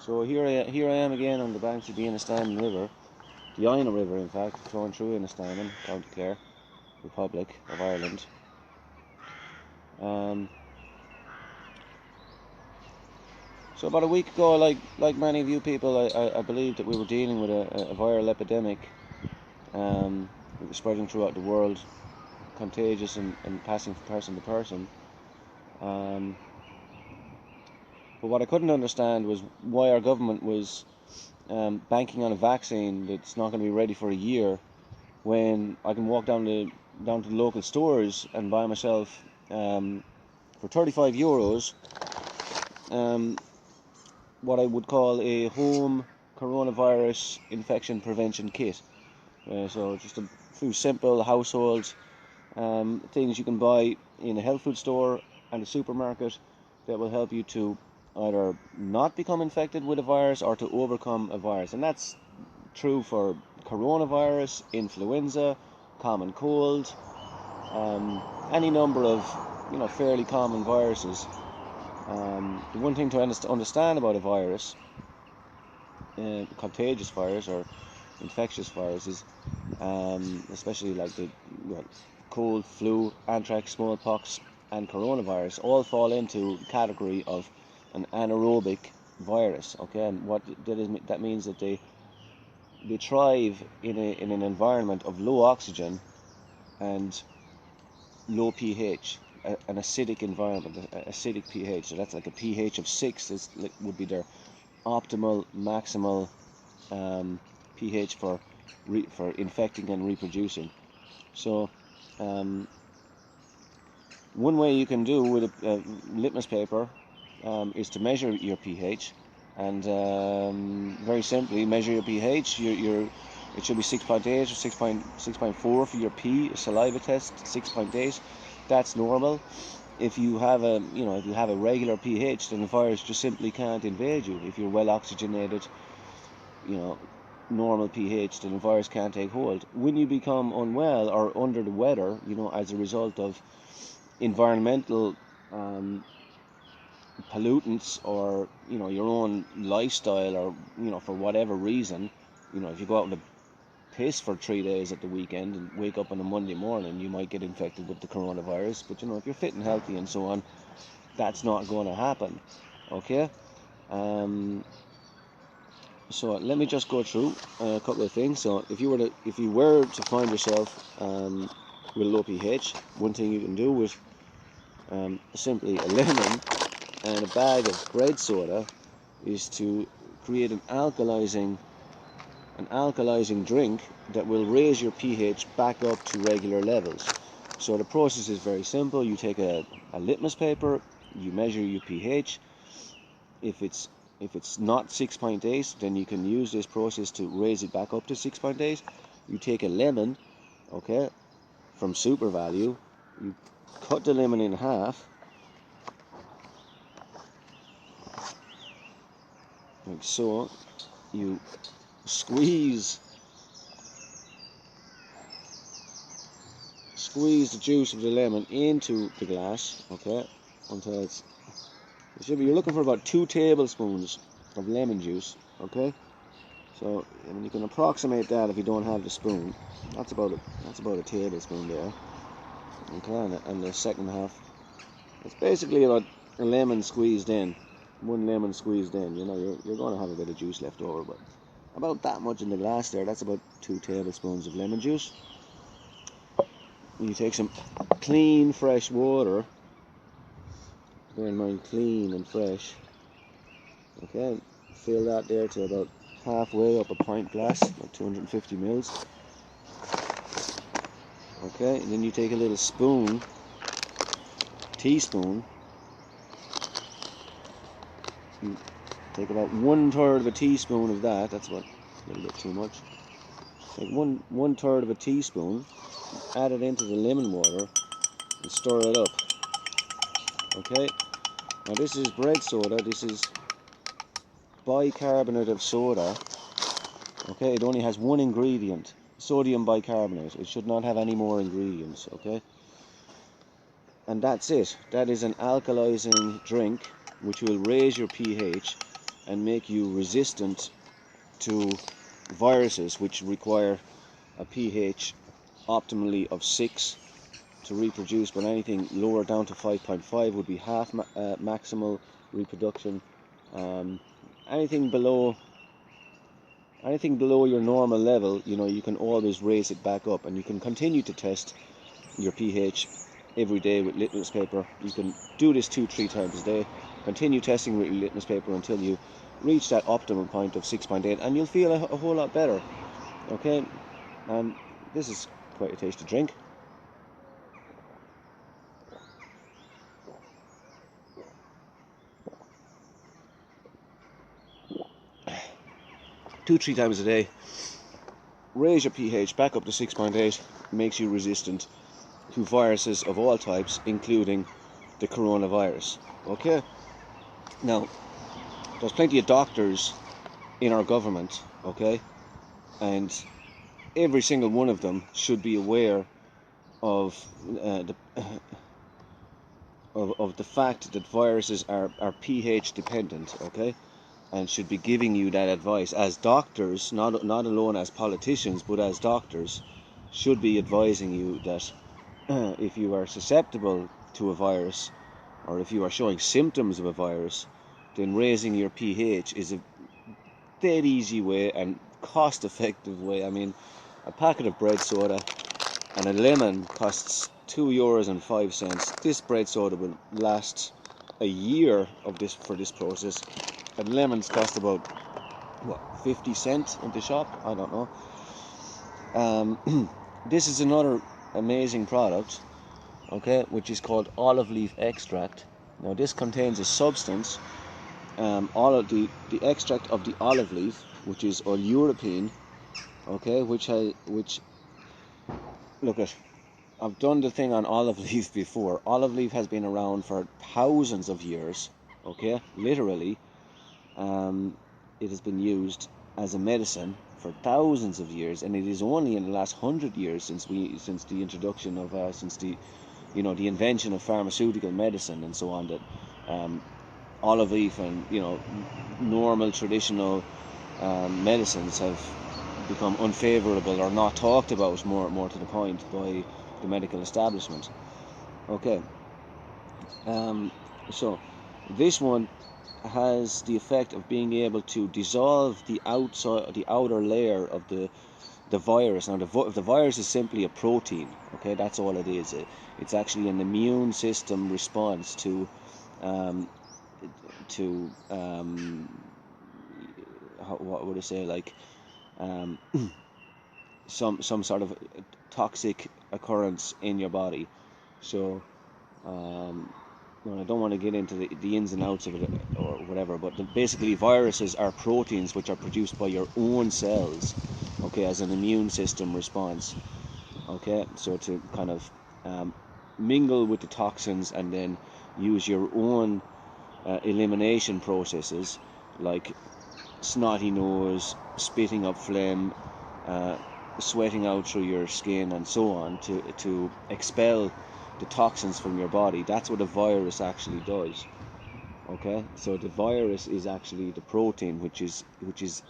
So here I am again on the banks of the Ennistymon River, the Ina River in fact, flowing through Ennistymon, County Clare, Republic of Ireland. So about a week ago, like many of you people, I believed that we were dealing with a viral epidemic. It was spreading throughout the world, contagious and passing from person to person. But what I couldn't understand was why our government was banking on a vaccine that's not going to be ready for a year, when I can walk down to the local stores and buy myself for €35 what I would call a home coronavirus infection prevention kit. So just a few simple household things you can buy in a health food store and a supermarket that will help you to either not become infected with a virus or to overcome a virus. And that's true for coronavirus, influenza, common cold, any number of fairly common viruses. The one thing to understand about a virus, contagious virus or infectious viruses, especially like the cold, flu, anthrax, smallpox, and coronavirus, all fall into the category of an anaerobic virus. Okay, and what that means that they thrive in an environment of low oxygen and low pH, an acidic environment, acidic pH. So that's like a pH of 6 would be their optimal, maximal pH for infecting and reproducing. So one way you can do with a litmus paper is to measure your pH, and very simply measure your pH. It should be 6.8 or 6.4 for your pee. A saliva test 6.8. That's normal. If you have a regular pH, then the virus just simply can't invade you. If you're well oxygenated, normal pH, then the virus can't take hold. When you become unwell or under the weather, as a result of environmental pollutants, or your own lifestyle, or for whatever reason, if you go out on a piss for 3 days at the weekend and wake up on a Monday morning, you might get infected with the coronavirus. But if you're fit and healthy and so on, that's not going to happen. Okay. So let me just go through a couple of things. So if you were to find yourself with low pH, one thing you can do with simply a lemon and a bag of bread soda is to create an alkalizing drink that will raise your pH back up to regular levels. So the process is very simple. You take a litmus paper, you measure your pH. If it's not 6.8, then you can use this process to raise it back up to 6.8. You take a lemon, okay, from Super Value. You cut the lemon in half, like so. You squeeze the juice of the lemon into the glass, okay, until you're looking for about 2 tablespoons of lemon juice, okay. So you can approximate that if you don't have the spoon. That's about a tablespoon there, okay. And the second half, it's basically about a lemon squeezed in, 1 lemon squeezed in. You're going to have a bit of juice left over, but about that much in the glass there. That's about 2 tablespoons of lemon juice. You take some clean, fresh water. Bear in mind, clean and fresh. Okay, fill that there to about halfway up a pint glass, like 250 mils. Okay, and then you take a little teaspoon. You take about 1/3 of a teaspoon of that. That's about a little bit too much. Take 1/3 of a teaspoon. Add it into the lemon water and stir it up. Okay, now this is bread soda. This is bicarbonate of soda. Okay, it only has one ingredient, sodium bicarbonate. It should not have any more ingredients. Okay, and that's it. That is an alkalizing drink which will raise your pH and make you resistant to viruses, which require a pH optimally of 6 to reproduce, but anything lower down to 5.5 would be half maximal reproduction. Anything below your normal level, you can always raise it back up, and you can continue to test your pH every day with litmus paper. You can do this 2-3 times a day. Continue testing with litmus paper until you reach that optimum point of 6.8, and you'll feel a whole lot better. Okay, and this is quite a tasty drink. Two, 3 times a day, raise your pH back up to 6.8, makes you resistant to viruses of all types, including the coronavirus. Okay, now there's plenty of doctors in our government, okay, and every single one of them should be aware of the fact that viruses are pH dependent, okay, and should be giving you that advice as doctors, not alone as politicians, but as doctors, should be advising you that if you are susceptible to a virus, or if you are showing symptoms of a virus, then raising your pH is a dead easy way and cost-effective way. I mean, a packet of bread soda and a lemon costs €2.05. This bread soda will last a year for this process, and lemons cost about 50 cents in the shop. I don't know. This is another amazing product, okay, which is called olive leaf extract. Now this contains a substance, the extract of the olive leaf, which is oleuropein, okay, which look at, I've done the thing on olive leaf before. Olive leaf has been around for thousands of years, okay, literally. It has been used as a medicine for thousands of years, and it is only in the last 100 years since the introduction of the invention of pharmaceutical medicine and so on, that olive leaf and normal traditional medicines have become unfavorable or not talked about, more to the point, by the medical establishment. Okay, so this one has the effect of being able to dissolve the outer layer of the virus. Now the virus is simply a protein, okay, that's all it is. It's actually an immune system response to what would I say, like some sort of toxic occurrence in your body. So I don't want to get into the ins and outs of it or whatever, but basically viruses are proteins which are produced by your own cells, okay, as an immune system response, okay, so to kind of mingle with the toxins and then use your own elimination processes, like snotty nose, spitting up phlegm, sweating out through your skin and so on, to expel the toxins from your body. That's what a virus actually does, okay. So the virus is actually the protein which is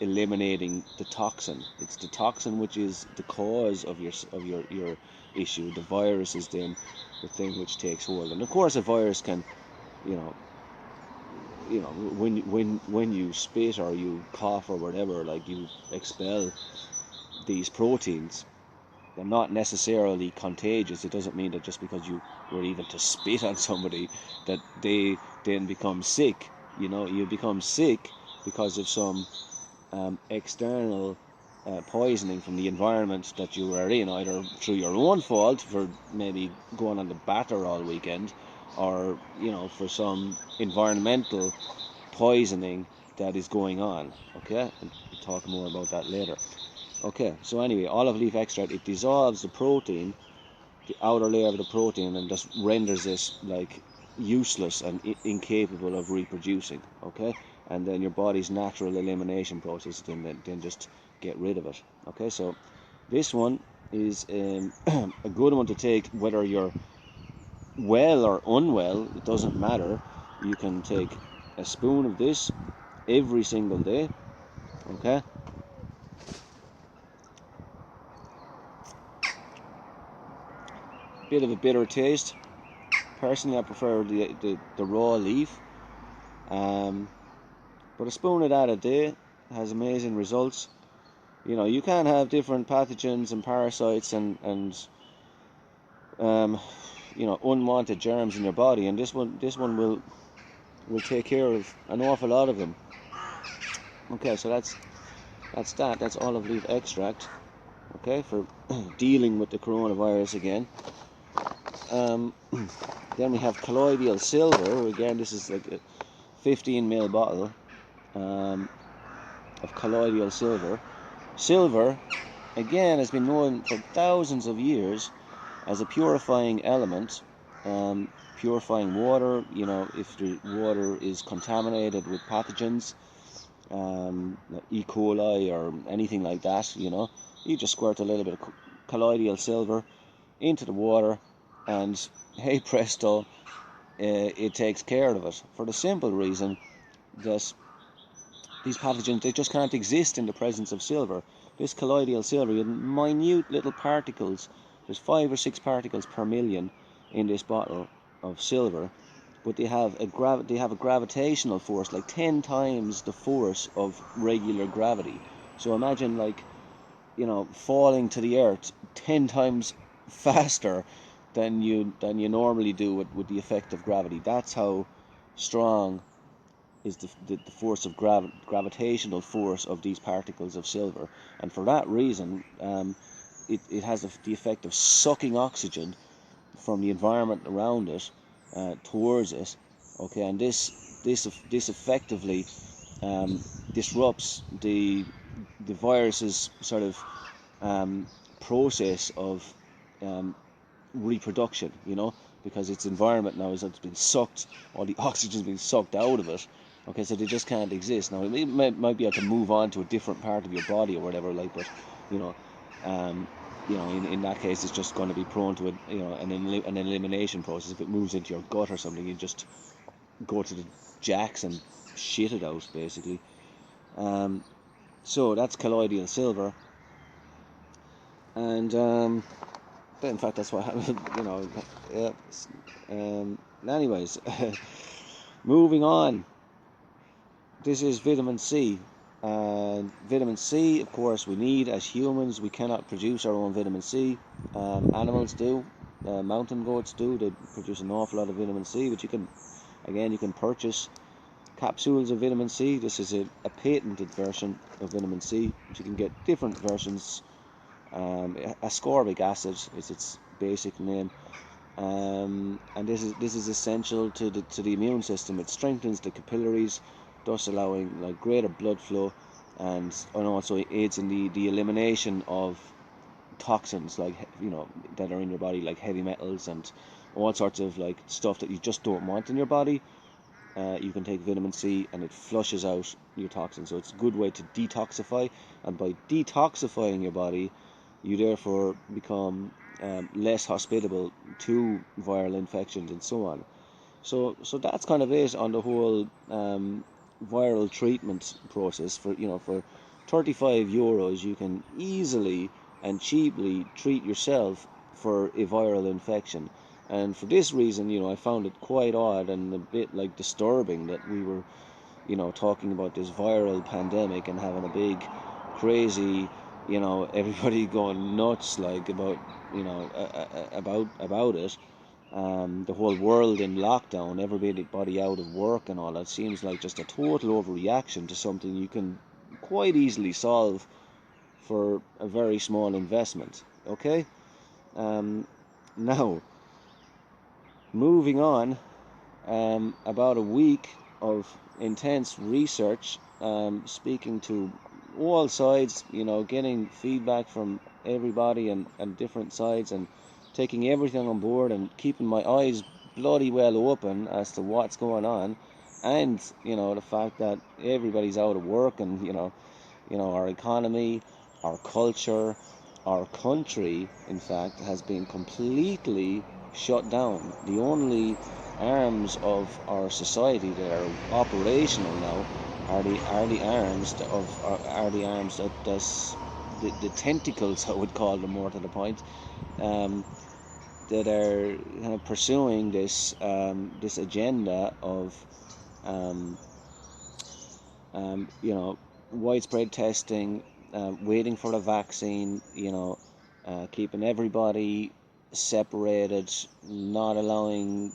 eliminating the toxin. It's the toxin which is the cause of your issue. The virus is then the thing which takes hold. And of course a virus can, when you spit or you cough or whatever, like, you expel these proteins. They're not necessarily contagious. It doesn't mean that just because you were even to spit on somebody that they then become sick. You become sick because of some external poisoning from the environment that you were in, either through your own fault for maybe going on the batter all weekend, or for some environmental poisoning that is going on. Okay, and we'll talk more about that later. Okay, so anyway, olive leaf extract, it dissolves the protein, the outer layer of the protein, and just renders it like useless and incapable of reproducing, okay? And then your body's natural elimination process then just get rid of it, okay? So this one is a good one to take whether you're well or unwell. It doesn't matter. You can take a spoon of this every single day. Okay. Bit of a bitter taste. Personally, I prefer the raw leaf. But a spoon of that a day has amazing results. You can have different pathogens and parasites and unwanted germs in your body, and this one will take care of an awful lot of them. Okay, so that's olive leaf extract. Okay, for dealing with the coronavirus again. Then we have colloidal silver. Again, this is like a 15 ml bottle of colloidal silver. Silver, again, has been known for thousands of years as a purifying element, purifying water. If the water is contaminated with pathogens, like E. coli or anything like that, you just squirt a little bit of colloidal silver into the water, and hey presto, it takes care of it. For the simple reason that these pathogens, they just can't exist in the presence of silver. This colloidal silver, you have minute little particles. There's 5 or 6 particles per million in this bottle of silver, but they have a gravitational force like 10 times the force of regular gravity. So imagine, like, falling to the earth 10 times faster than you normally do with the effect of gravity. That's how strong is the force of gravitational force of these particles of silver. And for that reason, it has the effect of sucking oxygen from the environment around it towards it. Okay, and this effectively disrupts the virus's sort of process of reproduction, because its environment now is, it's been sucked, all the oxygen's been sucked out of it. Okay, so they just can't exist. Now, it might be able to move on to a different part of your body or whatever, like, but, um, in that case, it's just going to be prone to an elimination process. If it moves into your gut or something, you just go to the jacks and shit it out, basically. So that's colloidal silver, and in fact, that's what happened. Anyways, moving on. This is vitamin C. And vitamin C, of course, we need as humans. We cannot produce our own vitamin C. Animals do. Mountain goats do. They produce an awful lot of vitamin C, but you can purchase capsules of vitamin C. This is a patented version of vitamin C, but you can get different versions. Ascorbic acid is its basic name, and this is essential to the immune system. It strengthens the capillaries, thus allowing like greater blood flow, and also aids in the elimination of toxins, like, that are in your body, like heavy metals and all sorts of like stuff that you just don't want in your body. You can take vitamin C and it flushes out your toxins. So it's a good way to detoxify, and by detoxifying your body, you therefore become less hospitable to viral infections and so on. So that's kind of it on the whole viral treatment process. For 35 euros, you can easily and cheaply treat yourself for a viral infection. And for this reason, I found it quite odd and a bit like disturbing that we were, talking about this viral pandemic and having a big, crazy, everybody going nuts, like, about, about it. The whole world in lockdown, everybody out of work and all that seems like just a total overreaction to something you can quite easily solve for a very small investment. Okay? Now, moving on, about a week of intense research, speaking to all sides, getting feedback from everybody and different sides, and taking everything on board and keeping my eyes bloody well open as to what's going on, and the fact that everybody's out of work, and our economy, our culture, our country, in fact, has been completely shut down. The only arms of our society that are operational now are the arms are the arms that's the tentacles, I would call them, more to the point, um, that are kind of pursuing this agenda of um, widespread testing, waiting for the vaccine, keeping everybody separated, not allowing,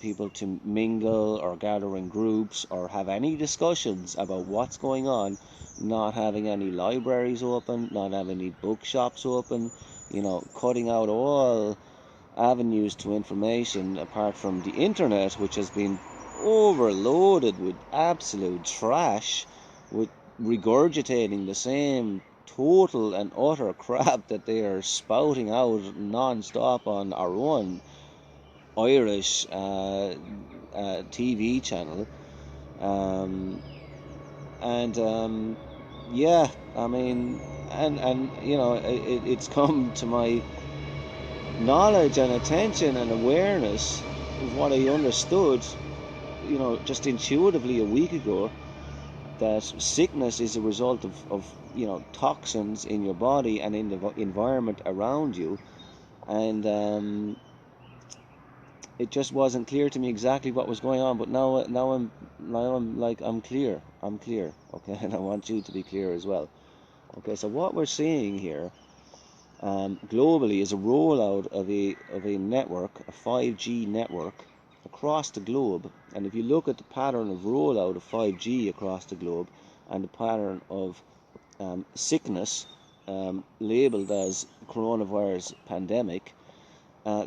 people to mingle or gather in groups or have any discussions about what's going on, not having any libraries open, not having any bookshops open, cutting out all avenues to information apart from the internet, which has been overloaded with absolute trash, with regurgitating the same total and utter crap that they are spouting out non-stop on our own Irish TV channel. Um, and yeah, I mean, and it's come to my knowledge and attention and awareness of what I understood, just intuitively a week ago, that sickness is a result of toxins in your body and in the environment around you. And it just wasn't clear to me exactly what was going on, but now I'm clear. I'm clear, okay? And I want you to be clear as well. Okay, so what we're seeing here globally is a rollout of a network, a 5G network across the globe. And if you look at the pattern of rollout of 5G across the globe and the pattern of sickness labeled as coronavirus pandemic,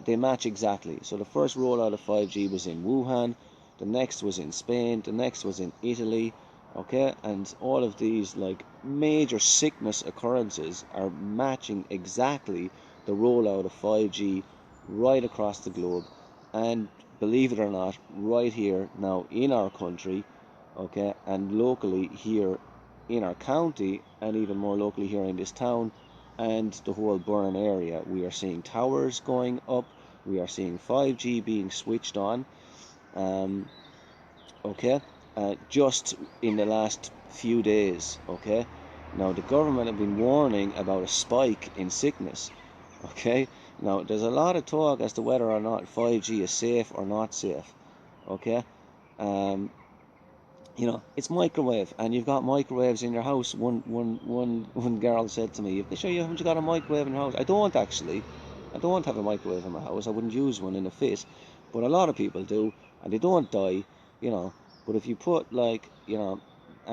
they match exactly. So the first rollout of 5G was in Wuhan, the next was in Spain, the next was in Italy, okay? And all of these like major sickness occurrences are matching exactly the rollout of 5G right across the globe. And believe it or not, right here now in our country, okay, and locally here in our county, and even more locally here in this town and the whole Burren area, we are seeing towers going up, we are seeing 5G being switched on, um, okay, just in the last few days, okay. Now the government have been warning about a spike in sickness, okay. Now there's a lot of talk as to whether or not 5G is safe or not safe, okay. um, it's microwave, and you've got microwaves in your house. One girl said to me, "Sure, you haven't got a microwave in your house?" I don't actually. I don't have a microwave in my house. I wouldn't use one in a fit, but a lot of people do, and they don't die, you know. But if you put like, and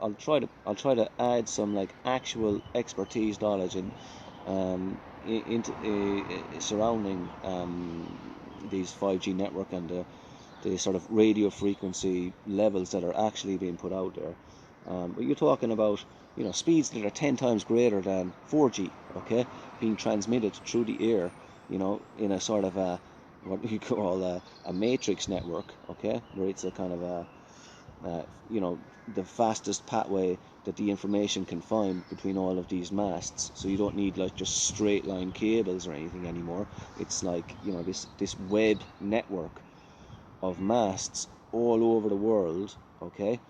I'll try to add some like actual expertise knowledge in, into surrounding these 5G network and the sort of radio frequency levels that are actually being put out there. But you're talking about, speeds that are 10 times greater than 4G, okay, being transmitted through the air, in a sort of what you call a matrix network, okay, where it's a kind of the fastest pathway that the information can find between all of these masts. So you don't need like just straight line cables or anything anymore. It's like, this web network of masts all over the world, okay.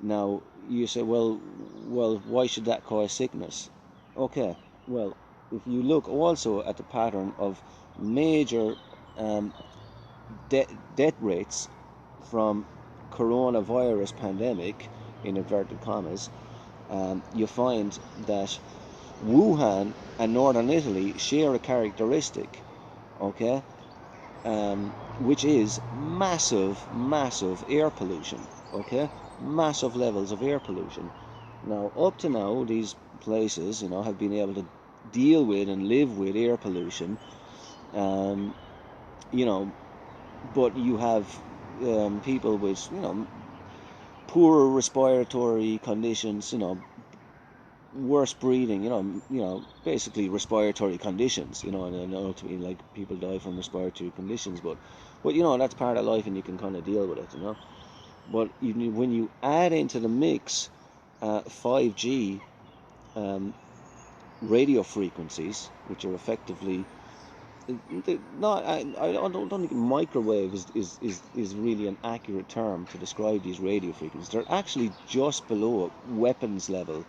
Now you say, well, why should that cause sickness? Okay, well, if you look also at the pattern of major um, death rates from coronavirus pandemic, in inverted commas, you find that Wuhan and northern Italy share a characteristic, okay, which is massive air pollution, okay? Massive levels of air pollution. Now, up to now, these places, have been able to deal with and live with air pollution, um, you know, but you have people with, poor respiratory conditions, worse breathing, basically respiratory conditions, and ultimately, like, people die from respiratory conditions, but that's part of life, and you can kind of deal with it. But when you add into the mix 5G radio frequencies, which are effectively not I don't think microwave is really an accurate term to describe these radio frequencies. They're actually just below weapons level.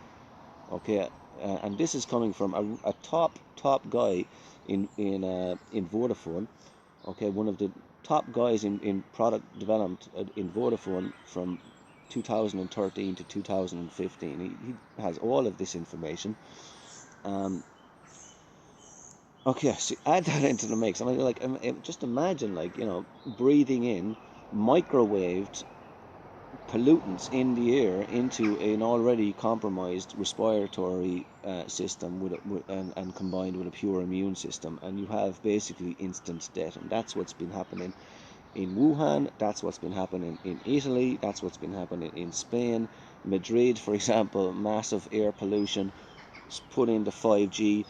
Okay, and this is coming from a top guy in Vodafone. Okay, one of the top guys in product development in Vodafone from 2013 to 2015. He has all of this information. Um, okay, so add that into the mix. I mean, like, just imagine, like, breathing in microwaved pollutants in the air into an already compromised respiratory system and combined with a pure immune system, and you have basically instant death. And that's what's been happening in Wuhan, that's what's been happening in Italy, that's what's been happening in Spain. Madrid, for example, massive air pollution, put in the 5G,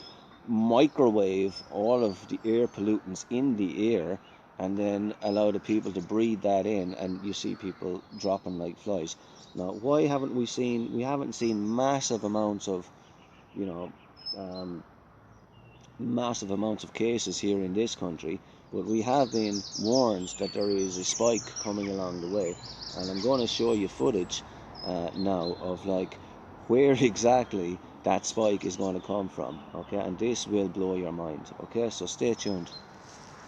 microwave all of the air pollutants in the air, and then allow the people to breathe that in, and you see people dropping like flies. Now, why haven't we haven't seen massive amounts of, you know, um, massive amounts of cases here in this country, but we have been warned that there is a spike coming along the way, and I'm going to show you footage now of like where exactly that spike is going to come from. Okay, and this will blow your mind. Okay, so stay tuned.